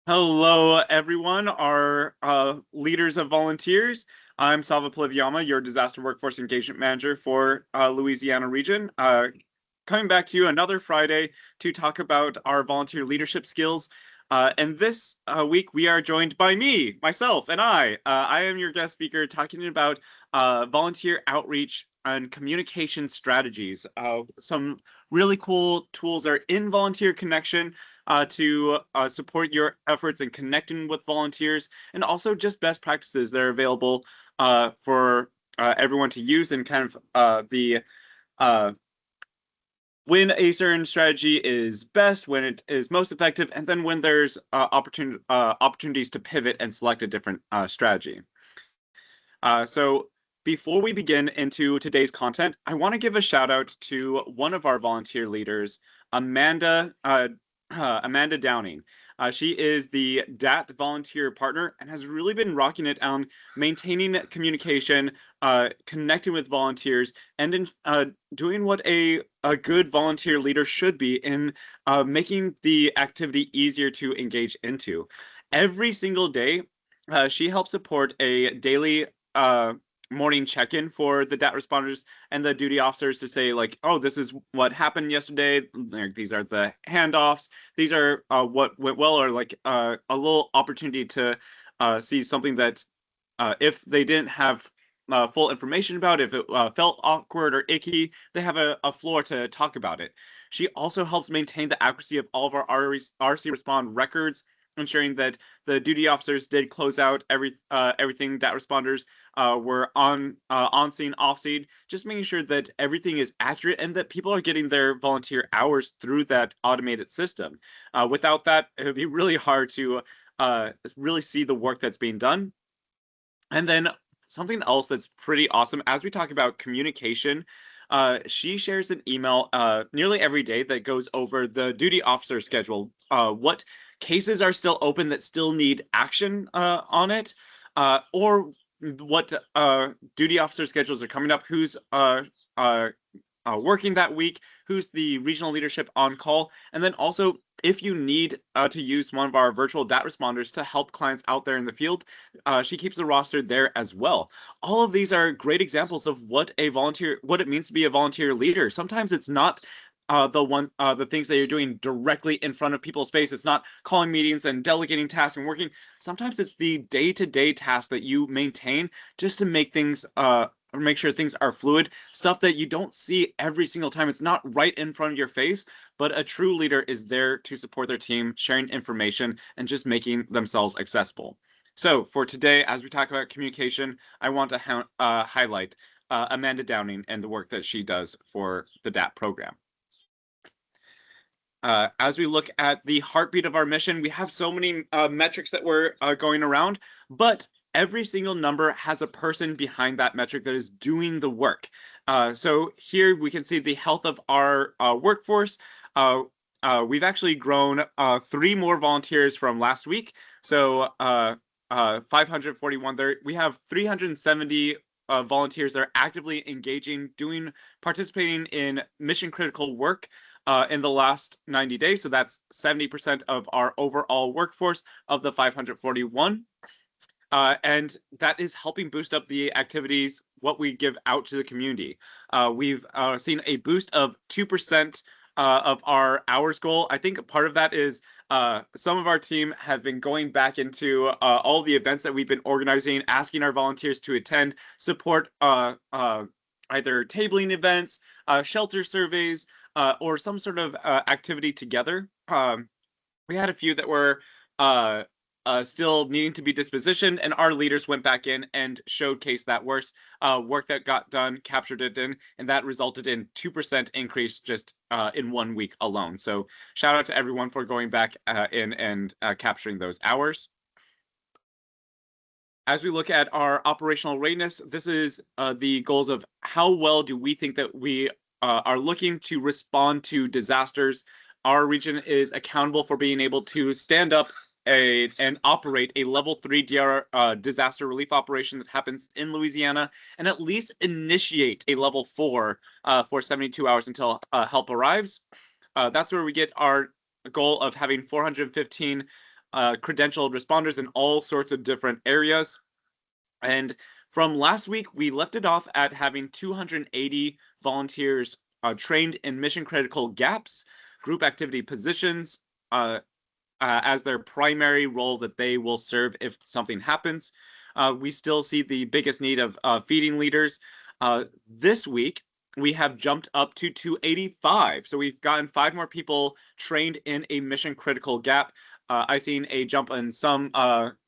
Hello, everyone, our leaders of volunteers. I'm Sauvaa Poleviyuma, your disaster workforce engagement manager for Louisiana region. Coming back to you another Friday to talk about our volunteer leadership skills. And this week we are joined by myself, and I. I am your guest speaker talking about volunteer outreach and communication strategies. Some really cool tools are in Volunteer Connection to support your efforts in connecting with volunteers, and also just best practices that are available for everyone to use, and kind of the uh, when a certain strategy is best, when it is most effective, and then when there's opportunities to pivot and select a different strategy. So before we begin into today's content, I want to give a shout out to one of our volunteer leaders, Amanda Amanda Downing. She is the DAT volunteer partner and has really been rocking it on maintaining communication, connecting with volunteers, and doing what a good volunteer leader should be in making the activity easier to engage into. Every single day, she helps support a daily uh, morning check-in for the DAT responders and the duty officers to say, like, oh, this is what happened yesterday. Like, these are the handoffs. These are what went well, or like a little opportunity to see something that if they didn't have full information about, if it felt awkward or icky, they have a floor to talk about it. She also helps maintain the accuracy of all of our RC Respond records, ensuring that the duty officers did close out everything that responders were on scene, off scene, just making sure that everything is accurate and that people are getting their volunteer hours through that automated system. Without that, it would be really hard to really see the work that's being done. And then something else that's pretty awesome as we talk about communication. She shares an email nearly every day that goes over the duty officer schedule, what cases are still open that still need action on it, or what duty officer schedules are coming up, who's uh, working that week, who's the regional leadership on call, and then also if you need to use one of our virtual DAT responders to help clients out there in the field, she keeps the roster there as well. All of these are great examples of what it means to be a volunteer leader. Sometimes it's not the things that you're doing directly in front of people's face. It's not calling meetings and delegating tasks and working. Sometimes it's the day-to-day tasks that you maintain just to make sure things are fluid, stuff that you don't see every single time. It's not right in front of your face, but a true leader is there to support their team, sharing information and just making themselves accessible. So for today, as we talk about communication, I want to highlight Amanda Downing and the work that she does for the DAP program. As we look at the heartbeat of our mission, we have so many metrics that we're going around, but every single number has a person behind that metric that is doing the work. So here we can see the health of our workforce. We've actually grown 3 more volunteers from last week. So 541 there. We have 370 volunteers that are actively engaging, participating in mission critical work in the last 90 days. So that's 70% of our overall workforce of the 541. And that is helping boost up the activities, what we give out to the community. We've seen a boost of 2% of our hours goal. I think part of that is some of our team have been going back into all the events that we've been organizing, asking our volunteers to attend, support either tabling events, shelter surveys, or some sort of activity together. We had a few that were still needing to be dispositioned, and our leaders went back in and showcased that work that got done, captured it in, and that resulted in 2% increase just in 1 week alone. So shout out to everyone for going back in and capturing those hours. As we look at our operational readiness, this is the goals of how well do we think that we are looking to respond to disasters. Our region is accountable for being able to stand up and operate a level 3 disaster relief operation that happens in Louisiana, and at least initiate a level 4 for 72 hours until help arrives. That's where we get our goal of having 415 credentialed responders in all sorts of different areas. And from last week, we left it off at having 280 volunteers trained in mission critical gaps, group activity positions, as their primary role that they will serve if something happens. We still see the biggest need of feeding leaders. This week, we have jumped up to 285. So we've gotten 5 more people trained in a mission critical gap. I've seen a jump in some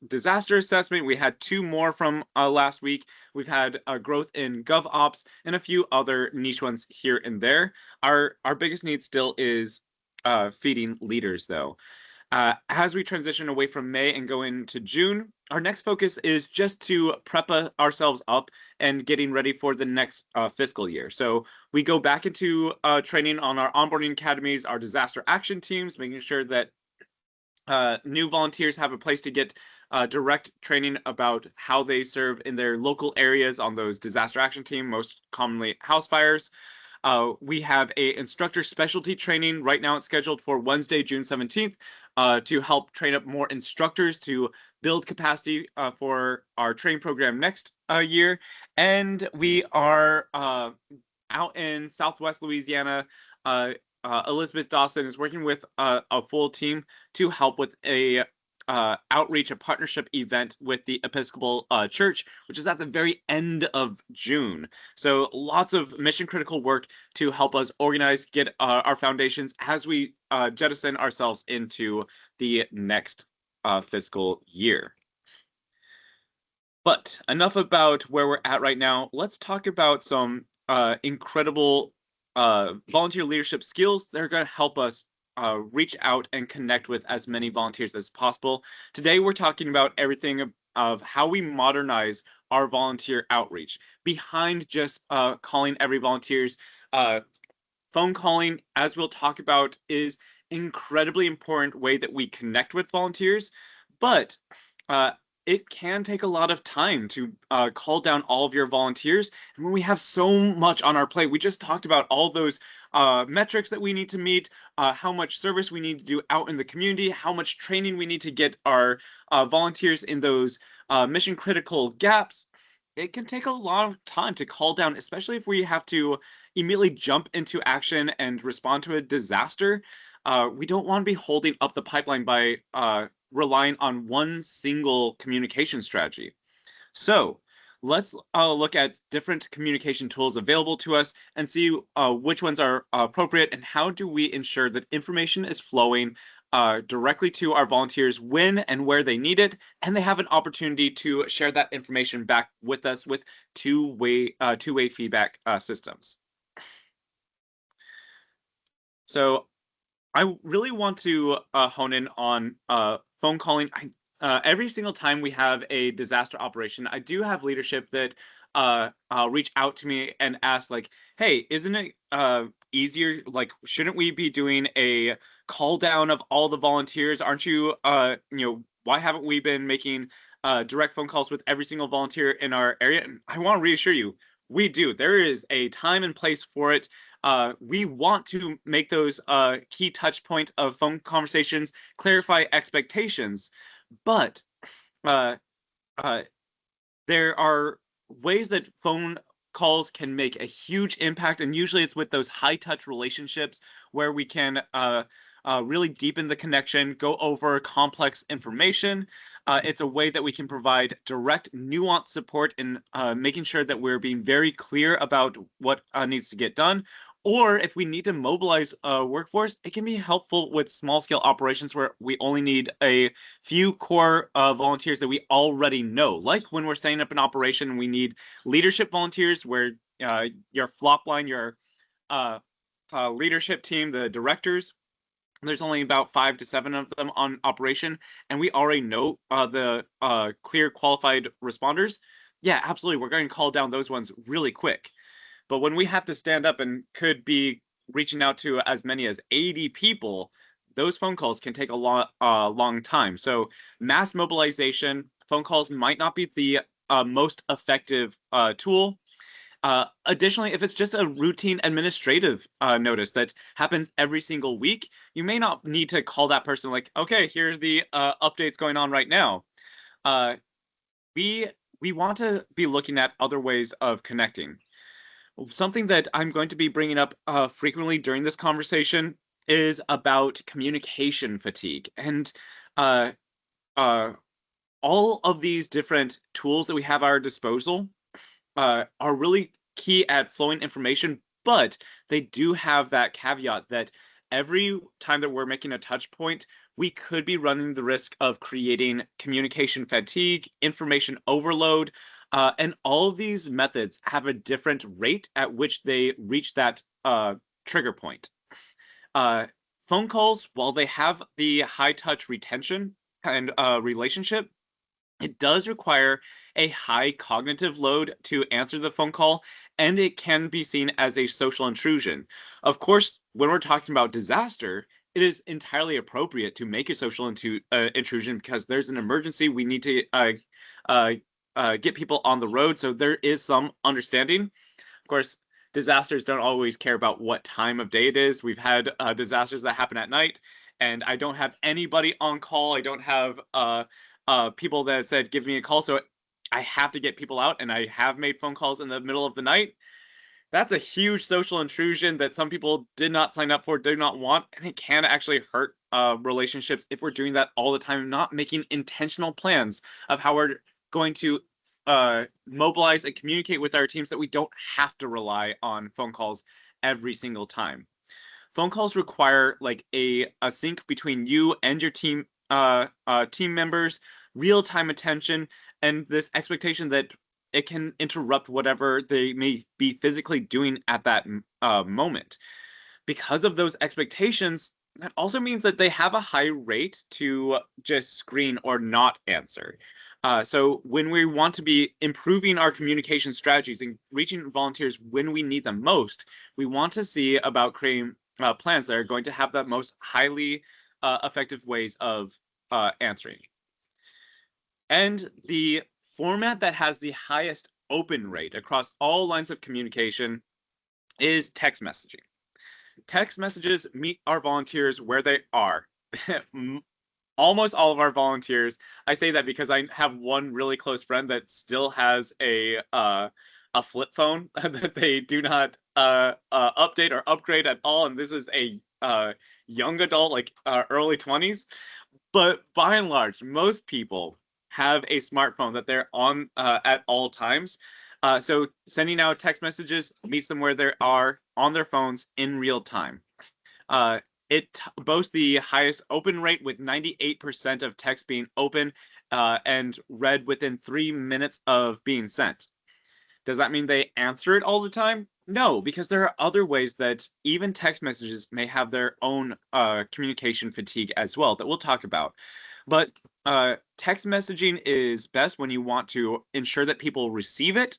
disaster assessment. We had 2 more from last week. We've had growth in GovOps and a few other niche ones here and there. Our biggest need still is feeding leaders, though. As we transition away from May and go into June, our next focus is just to prep ourselves up and getting ready for the next fiscal year. So we go back into training on our onboarding academies, our disaster action teams, making sure that new volunteers have a place to get direct training about how they serve in their local areas on those disaster action team, most commonly house fires. We have a instructor specialty training. Right now it's scheduled for Wednesday, June 17th, to help train up more instructors to build capacity for our training program next year. And we are out in Southwest Louisiana. Elizabeth Dawson is working with a full team to help with a outreach, a partnership event with the Episcopal Church, which is at the very end of June. So lots of mission critical work to help us organize, get our foundations as we jettison ourselves into the next fiscal year. But enough about where we're at right now. Let's talk about some incredible volunteer leadership skills that are going to help us reach out and connect with as many volunteers as possible. Today, we're talking about everything of how we modernize our volunteer outreach. Behind just calling every volunteers, phone calling, as we'll talk about, is incredibly important way that we connect with volunteers, but it can take a lot of time to call down all of your volunteers. And when we have so much on our plate, we just talked about all those metrics that we need to meet, how much service we need to do out in the community, how much training we need to get our volunteers in those mission critical gaps. It can take a lot of time to call down, especially if we have to immediately jump into action and respond to a disaster. We don't want to be holding up the pipeline by relying on one single communication strategy. So let's look at different communication tools available to us and see which ones are appropriate and how do we ensure that information is flowing directly to our volunteers when and where they need it, and they have an opportunity to share that information back with us with two-way feedback systems. So I really want to hone in on phone calling. Every single time we have a disaster operation, I do have leadership that reach out to me and ask, like, hey, isn't it easier? Like, shouldn't we be doing a call down of all the volunteers? Aren't you, why haven't we been making direct phone calls with every single volunteer in our area? And I want to reassure you, we do. There is a time and place for it. We want to make those key touch point of phone conversations, clarify expectations, but there are ways that phone calls can make a huge impact, and usually it's with those high touch relationships where we can really deepen the connection, go over complex information. It's a way that we can provide direct, nuanced support in making sure that we're being very clear about what needs to get done. Or if we need to mobilize a workforce, it can be helpful with small-scale operations where we only need a few core volunteers that we already know. Like when we're setting up an operation, we need leadership volunteers where your flop line, your leadership team, the directors, there's only about 5 to 7 of them on operation, and we already know the clear qualified responders. Yeah, absolutely. We're going to call down those ones really quick. But when we have to stand up and could be reaching out to as many as 80 people, those phone calls can take a long time. So mass mobilization, phone calls might not be the most effective tool. Additionally, if it's just a routine administrative notice that happens every single week, you may not need to call that person like, okay, here's the updates going on right now. Uh, we we want to be looking at other ways of connecting. Something that I'm going to be bringing up frequently during this conversation is about communication fatigue. And uh, uh, all of these different tools that we have at our disposal are really key at flowing information, but they do have that caveat that every time that we're making a touch point, we could be running the risk of creating communication fatigue, information overload, and all of these methods have a different rate at which they reach that trigger point. Uh, Phone calls, while they have the high touch retention and relationship, it does require a high cognitive load to answer the phone call, and it can be seen as a social intrusion. Of course, when we're talking about disaster, it is entirely appropriate to make a social intrusion because there's an emergency. We need to uh, get people on the road, so there is some understanding. Of course, disasters don't always care about what time of day it is. We've had disasters that happen at night, and I don't have anybody on call. I don't have people that said, give me a call. So I have to get people out, and I have made phone calls in the middle of the night. That's a huge social intrusion that some people did not sign up for, do not want, and it can actually hurt relationships if we're doing that all the time, not making intentional plans of how we're going to mobilize and communicate with our teams, that we don't have to rely on phone calls every single time. Phone calls require like a sync between you and your team team members, real-time attention, and this expectation that it can interrupt whatever they may be physically doing at that moment. Because of those expectations, that also means that they have a high rate to just screen or not answer. So when we want to be improving our communication strategies and reaching volunteers when we need them most, we want to see about creating plans that are going to have the most highly effective ways of answering. And the format that has the highest open rate across all lines of communication is text messaging. Text messages meet our volunteers where they are. Almost all of our volunteers. I say that because I have one really close friend that still has a flip phone that they do not update or upgrade at all, and this is a young adult, like early 20s. But by and large, most people have a smartphone that they're on at all times. So sending out text messages meets them where they are on their phones in real time. It boasts the highest open rate with 98% of text being open and read within 3 minutes of being sent. Does that mean they answer it all the time? No, because there are other ways that even text messages may have their own communication fatigue as well that we'll talk about. But text messaging is best when you want to ensure that people receive it.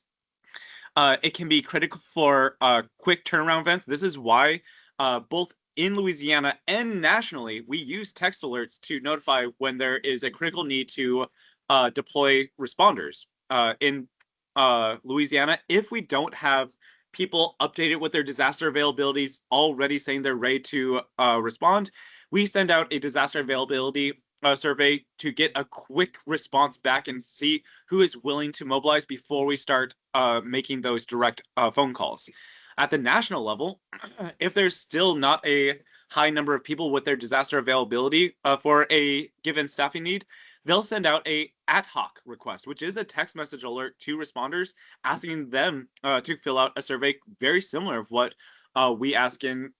It can be critical for quick turnaround events. This is why both in Louisiana and nationally, we use text alerts to notify when there is a critical need to deploy responders. In Louisiana, if we don't have people updated with their disaster availabilities already saying they're ready to respond, we send out a disaster availability survey to get a quick response back and see who is willing to mobilize before we start making those direct phone calls. At the national level, if there's still not a high number of people with their disaster availability for a given staffing need, they'll send out a ad hoc request, which is a text message alert to responders asking them to fill out a survey very similar of what we ask in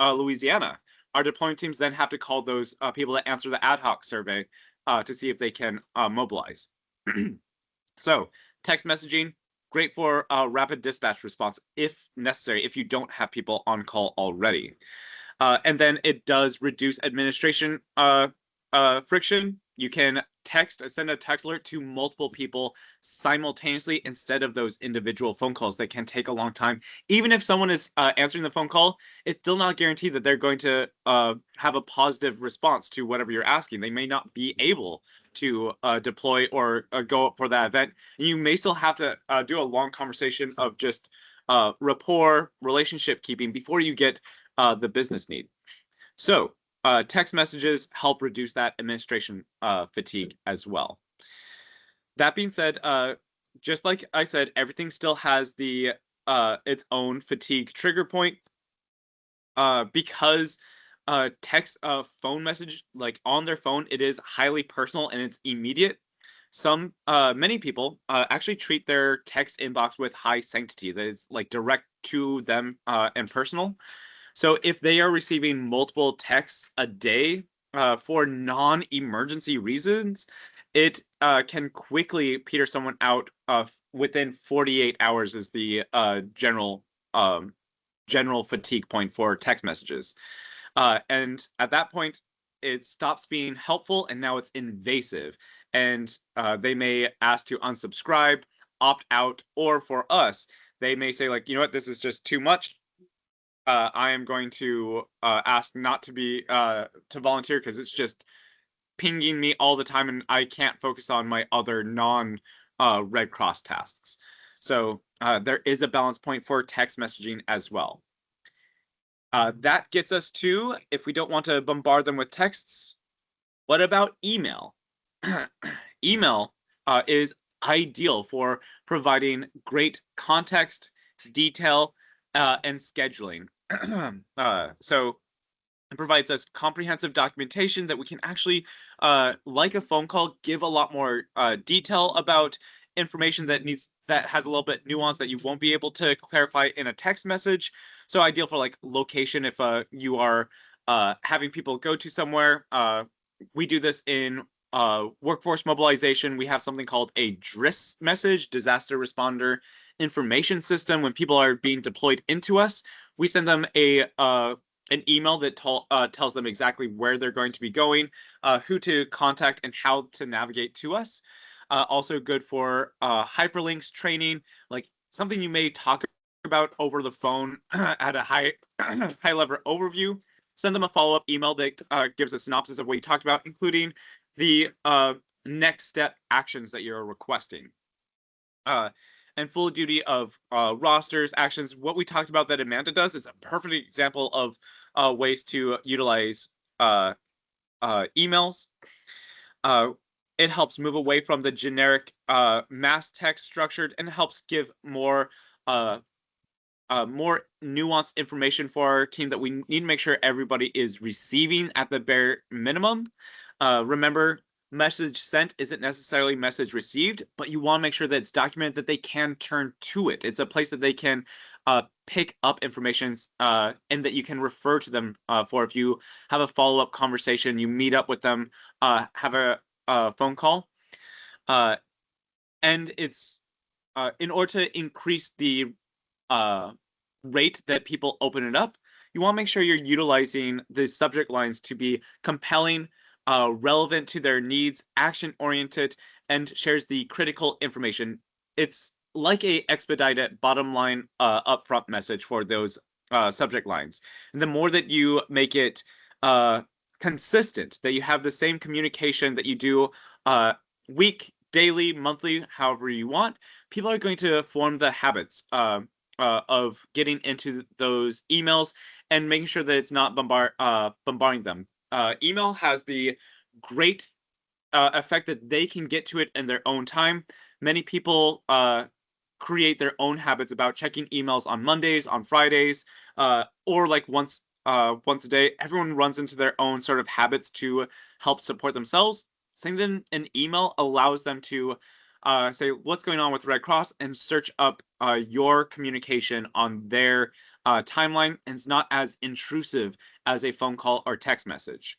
Louisiana. Our deployment teams then have to call those people that answer the ad hoc survey to see if they can mobilize. So text messaging, great for rapid dispatch response if necessary, if you don't have people on call already. And then it does reduce administration friction. you can send a text alert to multiple people simultaneously instead of those individual phone calls that can take a long time. Even if someone is answering the phone call, it's still not guaranteed that they're going to have a positive response to whatever you're asking. They may not be able to deploy or go up for that event. And you may still have to do a long conversation of just rapport, relationship keeping before you get the business need. So text messages help reduce that administration fatigue as well. That being said, just like I said, everything still has its own fatigue trigger point. Because text phone message, like on their phone, it is highly personal and it's immediate. Many people actually treat their text inbox with high sanctity, that it's like direct to them and personal. So if they are receiving multiple texts a day for non-emergency reasons, it can quickly peter someone out within 48 hours is the general fatigue point for text messages. And at that point, it stops being helpful and now it's invasive. And they may ask to unsubscribe, opt out, or for us, they may say like, you know what, this is just too much. I am going to ask not to be to volunteer because it's just pinging me all the time and I can't focus on my other non Red Cross tasks. So there is a balance point for text messaging as well. That gets us to, if we don't want to bombard them with texts, what about email? Email is ideal for providing great context, detail, and scheduling. So it provides us comprehensive documentation that we can actually, like a phone call, give a lot more detail about information that has a little bit nuance that you won't be able to clarify in a text message. So ideal for like location if you are having people go to somewhere. We do this in workforce mobilization. We have something called a DRIS message, disaster responder information system. When people are being deployed into us, we send them an email that tells them exactly where they're going to be going, who to contact, and how to navigate to us. Also good for hyperlinks training, like something you may talk about over the phone at a high level overview. Send them a follow-up email that gives a synopsis of what you talked about, including the next step actions that you're requesting. And full duty of rosters, actions. What we talked about that Amanda does is a perfect example of ways to utilize emails. It helps move away from the generic mass text structured and helps give more nuanced information for our team that we need to make sure everybody is receiving at the bare minimum. Remember, message sent isn't necessarily message received, but you want to make sure that it's documented that they can turn to it. It's a place that they can pick up information and that you can refer to them for if you have a follow-up conversation, you meet up with them, have a phone call. And it's in order to increase the rate that people open it up, you want to make sure you're utilizing the subject lines to be compelling, relevant to their needs, action-oriented, and shares the critical information. It's like a expedited bottom line upfront message for those subject lines. And the more that you make it consistent, that you have the same communication that you do week, daily, monthly, however you want, people are going to form the habits of getting into those emails and making sure that it's not bombarding them. Email has the great effect that they can get to it in their own time. Many people create their own habits about checking emails on Mondays, on Fridays, or like once a day. Everyone runs into their own sort of habits to help support themselves. Sending them an email allows them to say what's going on with Red Cross and search up your communication on their timeline, and it's not as intrusive as a phone call or text message.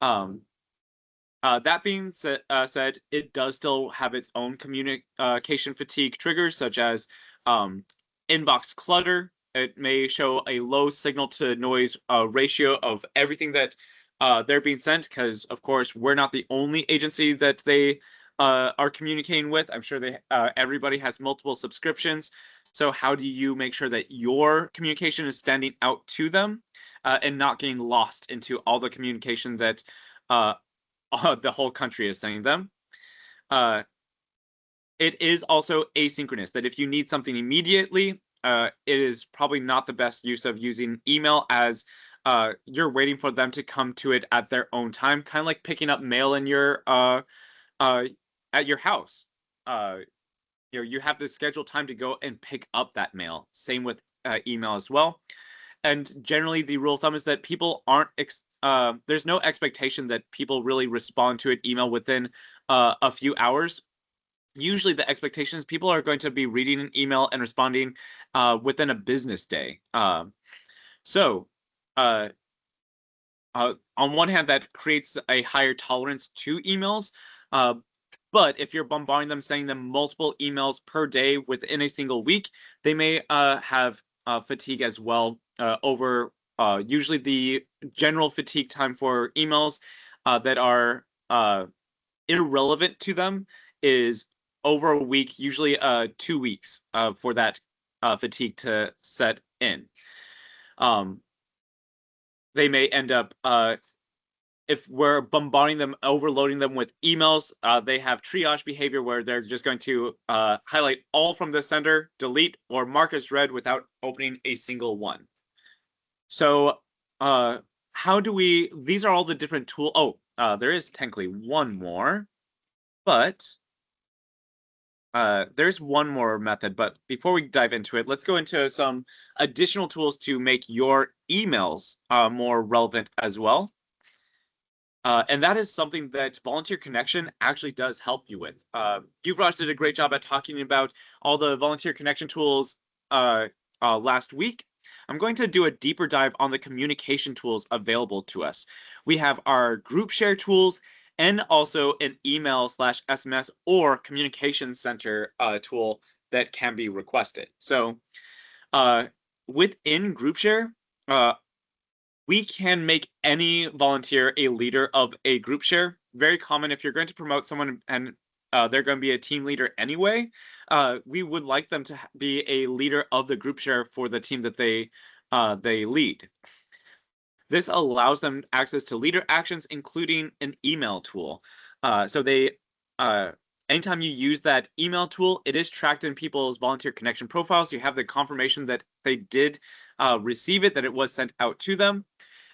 That being said, it does still have its own communication fatigue triggers, such as inbox clutter. It may show a low signal to noise ratio of everything that they're being sent, because of course we're not the only agency that they are communicating with. I'm sure everybody has multiple subscriptions. So how do you make sure that your communication is standing out to them and not getting lost into all the communication that the whole country is sending them? It is also asynchronous, that if you need something immediately, it is probably not the best use of using email, as you're waiting for them to come to it at their own time, kind of like picking up mail in your at your house. You have to schedule time to go and pick up that mail. Same with email as well. And generally, the rule of thumb is that people aren't there's no expectation that people really respond to an email within a few hours. Usually the expectation is people are going to be reading an email and responding within a business day. So on one hand, that creates a higher tolerance to emails. But if you're bombarding them, sending them multiple emails per day within a single week, they may have fatigue as well over usually the general fatigue time for emails that are irrelevant to them is over a week, usually 2 weeks for that fatigue to set in. They may end up, if we're bombarding them, overloading them with emails, they have triage behavior where they're just going to highlight all from the sender, delete, or mark as read without opening a single one. So how do we, these are all the different tools. Oh, there is technically one more, but there's one more method, but before we dive into it, let's go into some additional tools to make your emails more relevant as well. And that is something that Volunteer Connection actually does help you with. Yuvraj did a great job at talking about all the Volunteer Connection tools last week. I'm going to do a deeper dive on the communication tools available to us. We have our group share tools and also an email/SMS or communication center tool that can be requested. So within group share, we can make any volunteer a leader of a group share. Very common if you're going to promote someone and they're going to be a team leader anyway, we would like them to be a leader of the group share for the team that they lead. This allows them access to leader actions, including an email tool. So anytime you use that email tool, it is tracked in people's volunteer connection profiles. You have the confirmation that they did receive it, that it was sent out to them.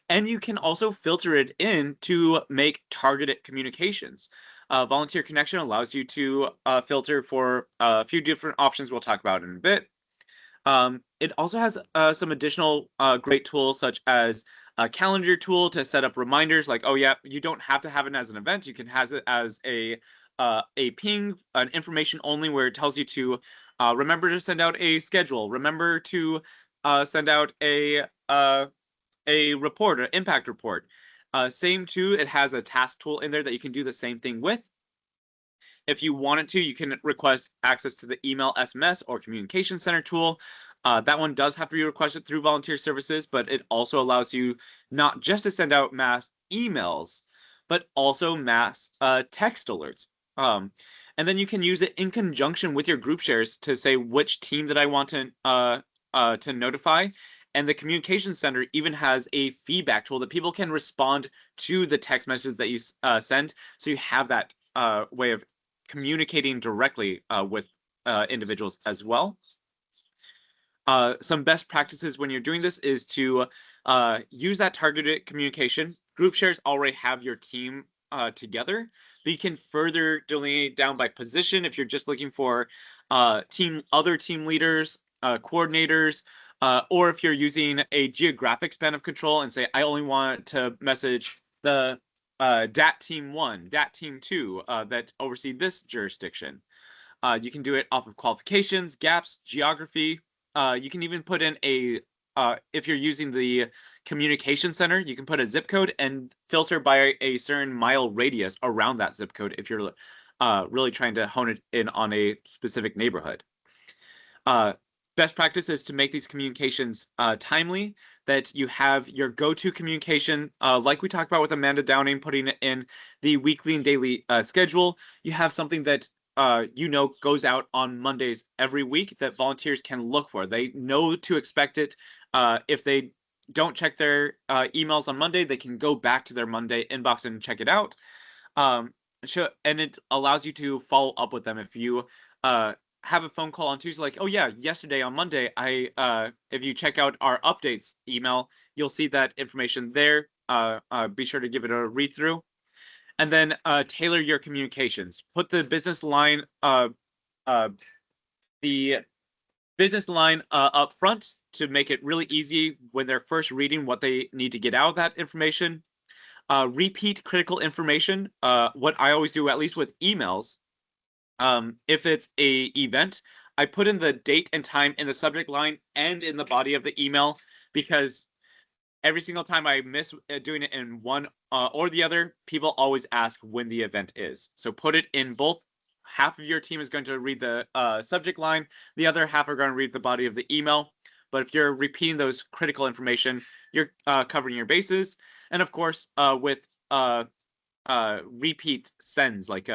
And you can also filter it in to make targeted communications. Volunteer Connection allows you to filter for a few different options we'll talk about in a bit. It also has some additional great tools, such as a calendar tool to set up reminders, like, oh yeah, you don't have to have it as an event. You can have it as a ping, an information only, where it tells you to remember to send out a schedule, remember to send out a report, an impact report. Same too, it has a task tool in there that you can do the same thing with. If you wanted to, you can request access to the email, SMS, or communication center tool. That one does have to be requested through volunteer services, but it also allows you not just to send out mass emails, but also mass text alerts. And then you can use it in conjunction with your group shares to say which team that I want to notify. And the communication center even has a feedback tool that people can respond to the text messages that you send. So you have that way of communicating directly with individuals as well. Some best practices when you're doing this is to use that targeted communication. Group shares already have your team together, but you can further delineate down by position if you're just looking for other team leaders, coordinators, or if you're using a geographic span of control and say, I only want to message the DAT Team 1, DAT Team 2 that oversee this jurisdiction. You can do it off of qualifications, gaps, geography. You can even put in if you're using the communication center, you can put a zip code and filter by a certain mile radius around that zip code if you're really trying to hone it in on a specific neighborhood. Best practice is to make these communications timely, that you have your go-to communication, like we talked about with Amanda Downing, putting it in the weekly and daily schedule. You have something that goes out on Mondays every week that volunteers can look for. They know to expect it. If they don't check their emails on Monday, they can go back to their Monday inbox and check it out. And it allows you to follow up with them if you have a phone call on Tuesday, like, oh yeah, yesterday on Monday, if you check out our updates email, you'll see that information there. Be sure to give it a read through. And then tailor your communications. Put the business line up front to make it really easy when they're first reading what they need to get out of that information. Repeat critical information. What I always do, at least with emails, if it's a event, I put in the date and time in the subject line and in the body of the email, because every single time I miss doing it in one or the other, people always ask when the event is. So put it in both. Half of your team is going to read the subject line. The other half are going to read the body of the email. But if you're repeating those critical information, you're covering your bases. And of course, with repeat sends, like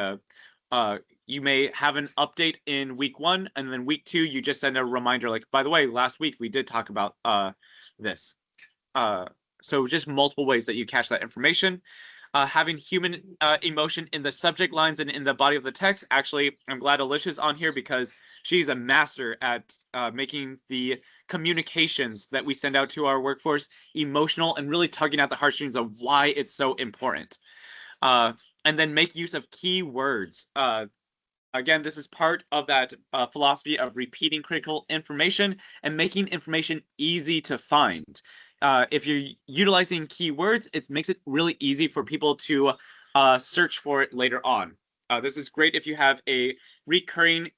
you may have an update in week 1, and then week 2, you just send a reminder, like, by the way, last week we did talk about this. So just multiple ways that you catch that information. Having human emotion in the subject lines and in the body of the text. Actually, I'm glad Alicia's on here because she's a master at making the communications that we send out to our workforce emotional and really tugging at the heartstrings of why it's so important. And then make use of keywords. Again, this is part of that philosophy of repeating critical information and making information easy to find. If you're utilizing keywords, it makes it really easy for people to search for it later on. This is great if you have a recurring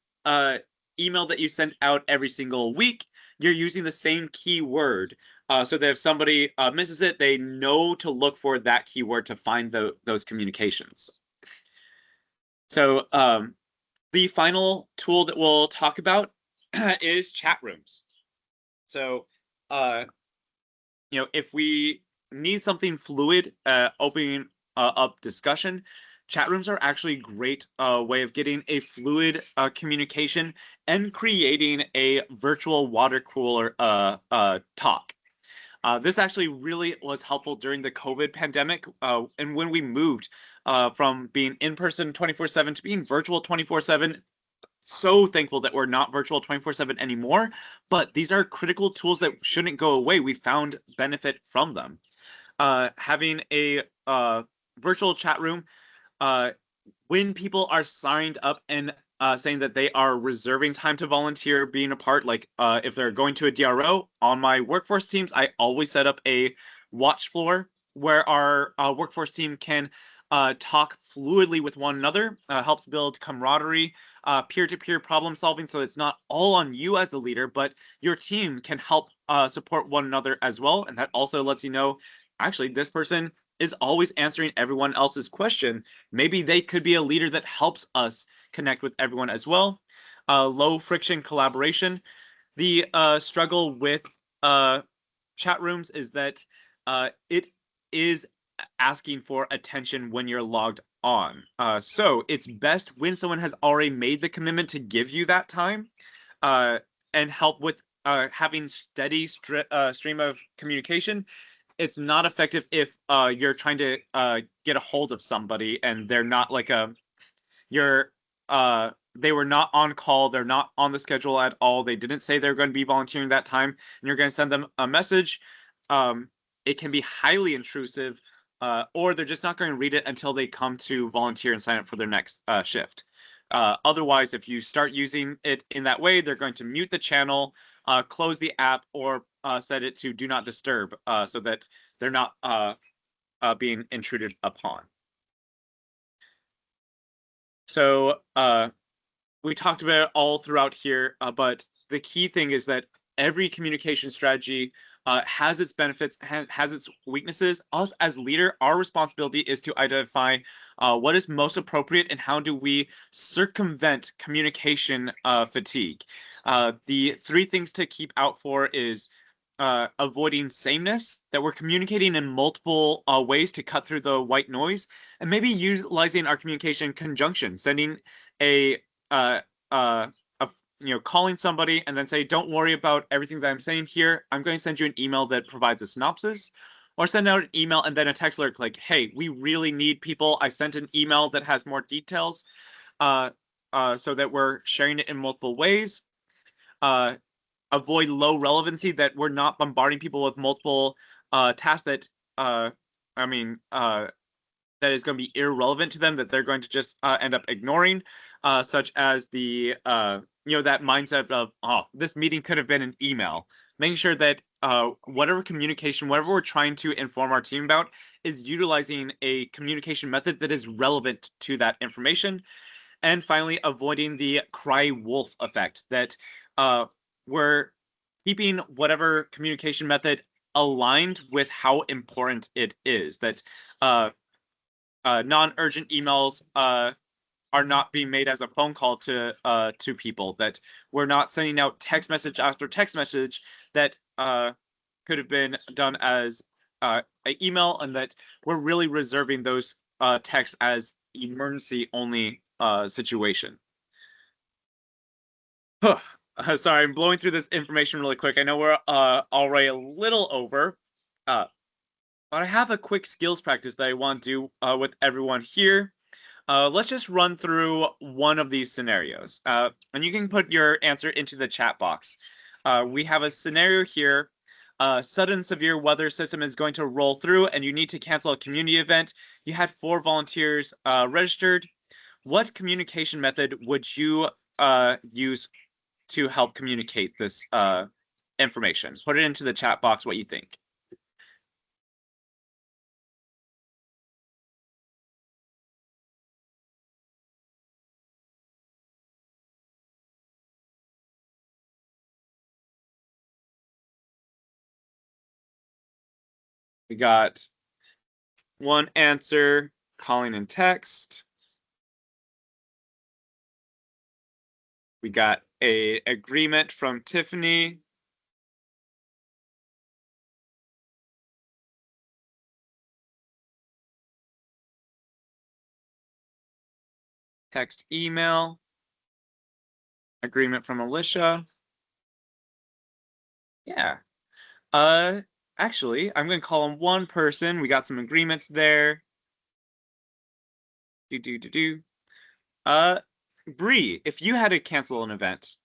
email that you send out every single week. You're using the same keyword so that if somebody misses it, they know to look for that keyword to find those communications. So the final tool that we'll talk about is chat rooms. So if we need something fluid, opening up discussion, chat rooms are actually a great way of getting a fluid communication and creating a virtual water cooler talk. This actually really was helpful during the COVID pandemic, and when we moved from being in person 24/7 to being virtual 24/7. So thankful that we're not virtual 24/7 anymore, but these are critical tools that shouldn't go away. We found benefit from them. Having a virtual chat room, when people are signed up and saying that they are reserving time to volunteer, being a part, like if they're going to a DRO, on my workforce teams, I always set up a watch floor where our workforce team can talk fluidly with one another, helps build camaraderie, peer-to-peer problem solving, so it's not all on you as the leader, but your team can help support one another as well. And that also lets you know, actually, this person is always answering everyone else's question. Maybe they could be a leader that helps us connect with everyone as well. Low friction collaboration. The struggle with chat rooms is that it is asking for attention when you're logged on. So it's best when someone has already made the commitment to give you that time and help with having steady stream of communication. It's not effective if you're trying to get a hold of somebody and they're not like they were not on call, they're not on the schedule at all, they didn't say they're going to be volunteering that time, and you're going to send them a message. It can be highly intrusive, or they're just not going to read it until they come to volunteer and sign up for their next shift. Otherwise, if you start using it in that way, they're going to mute the channel, close the app, or set it to do not disturb so that they're not being intruded upon. So we talked about it all throughout here, but the key thing is that every communication strategy has its benefits, has its weaknesses. Us as leader, our responsibility is to identify what is most appropriate and how do we circumvent communication fatigue. The 3 things to keep out for is avoiding sameness, that we're communicating in multiple ways to cut through the white noise, and maybe utilizing our communication conjunction, sending a calling somebody and then say, don't worry about everything that I'm saying here. I'm going to send you an email that provides a synopsis, or send out an email and then a text alert like, hey, we really need people. I sent an email that has more details, so that we're sharing it in multiple ways. Avoid low relevancy, that we're not bombarding people with multiple tasks that that is going to be irrelevant to them, that they're going to just end up ignoring, such as the that mindset of, oh, this meeting could have been an email. Making sure that whatever communication, whatever we're trying to inform our team about, is utilizing a communication method that is relevant to that information. And finally, avoiding the cry wolf effect, that we're keeping whatever communication method aligned with how important it is, that non-urgent emails are not being made as a phone call to people, that we're not sending out text message after text message that could have been done as an email, and that we're really reserving those texts as emergency only situation. Sorry, I'm blowing through this information really quick. I know we're already a little over, but I have a quick skills practice that I want to do with everyone here. Let's just run through one of these scenarios, and you can put your answer into the chat box. We have a scenario here. Sudden severe weather system is going to roll through, and you need to cancel a community event. You had 4 volunteers registered. What communication method would you use to help communicate this information? Put it into the chat box what you think. We got one answer, calling and text. We got a agreement from Tiffany. Text, email. Agreement from Alicia. Yeah. Actually, I'm going to call on one person. We got some agreements there. Bree, if you had to cancel an event,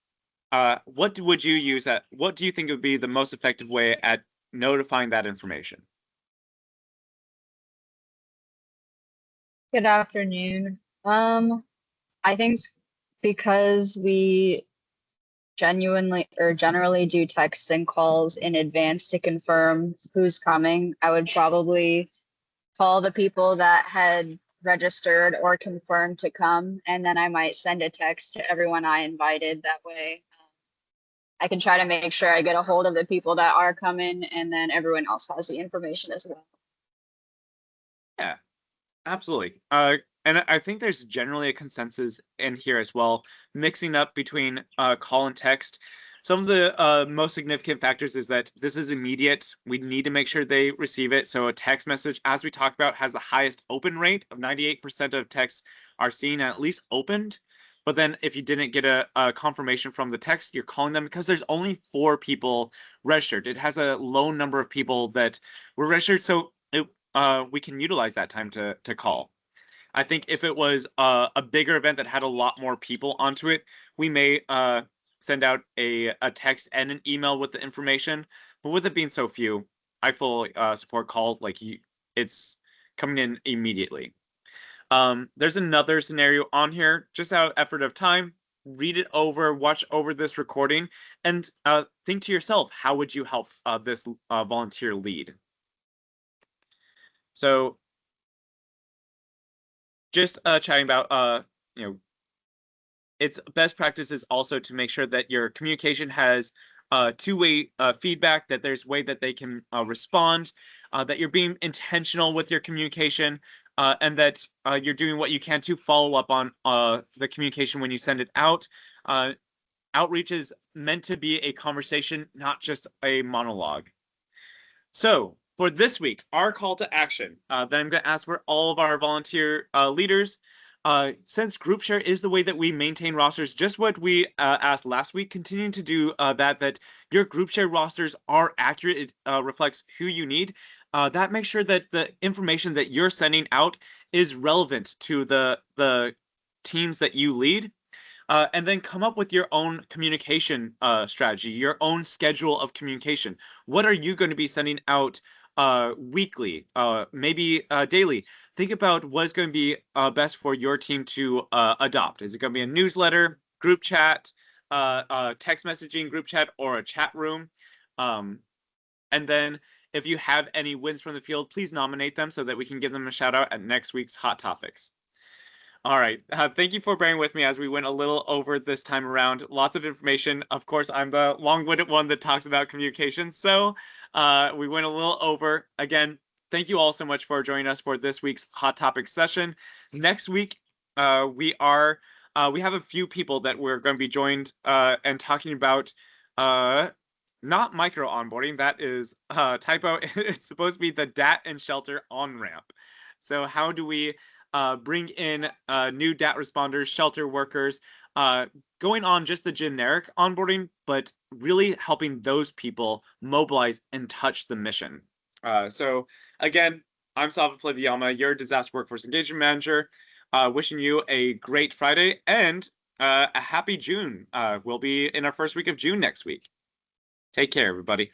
what would you use what do you think would be the most effective way at notifying that information? Good afternoon. I think because we generally do texts and calls in advance to confirm who's coming, I would probably call the people that had registered or confirmed to come, and then I might send a text to everyone I invited. That way, I can try to make sure I get a hold of the people that are coming, and then everyone else has the information as well. Yeah, absolutely. And I think there's generally a consensus in here as well, mixing up between call and text. Some of the most significant factors is that this is immediate. We need to make sure they receive it. So a text message, as we talked about, has the highest open rate of 98% of texts are seen at least opened. But then if you didn't get a confirmation from the text, you're calling them because there's only 4 people registered. It has a low number of people that were registered, so we can utilize that time to call. I think if it was a bigger event that had a lot more people onto it, we may send out a text and an email with the information. But with it being so few, I fully support calls. Like it's coming in immediately. There's another scenario on here, just out of effort of time. Read it over, watch over this recording, and think to yourself, how would you help this volunteer lead? So just chatting about its best practice is also to make sure that your communication has two-way feedback, that there's a way that they can respond, that you're being intentional with your communication, and that you're doing what you can to follow up on the communication when you send it out. outreach is meant to be a conversation, not just a monologue. So for this week, our call to action that I'm going to ask for all of our volunteer leaders, since group share is the way that we maintain rosters, just what we asked last week, continuing to do that your group share rosters are accurate, it reflects who you need. That makes sure that the information that you're sending out is relevant to the teams that you lead. And then come up with your own communication strategy, your own schedule of communication. What are you going to be sending out weekly, maybe daily? Think about what is going to be best for your team to adopt. Is it going to be a newsletter, group chat, text messaging group chat, or a chat room? And then if you have any wins from the field, please nominate them so that we can give them a shout out at next week's Hot Topics. All right. Thank you for bearing with me as we went a little over this time around. Lots of information. Of course, I'm the long-winded one that talks about communication. So we went a little over. Again, thank you all so much for joining us for this week's Hot Topic session. Next week, we have a few people that we're going to be joined and talking about not micro onboarding. That is typo. It's supposed to be the DAT and shelter on-ramp. So how do we bring in new DAT responders, shelter workers, going on just the generic onboarding, but really helping those people mobilize and touch the mission. So again, I'm Sauvaa Poleviyuma, your Disaster Workforce Engagement Manager, wishing you a great Friday and a happy June. We'll be in our first week of June next week. Take care, everybody.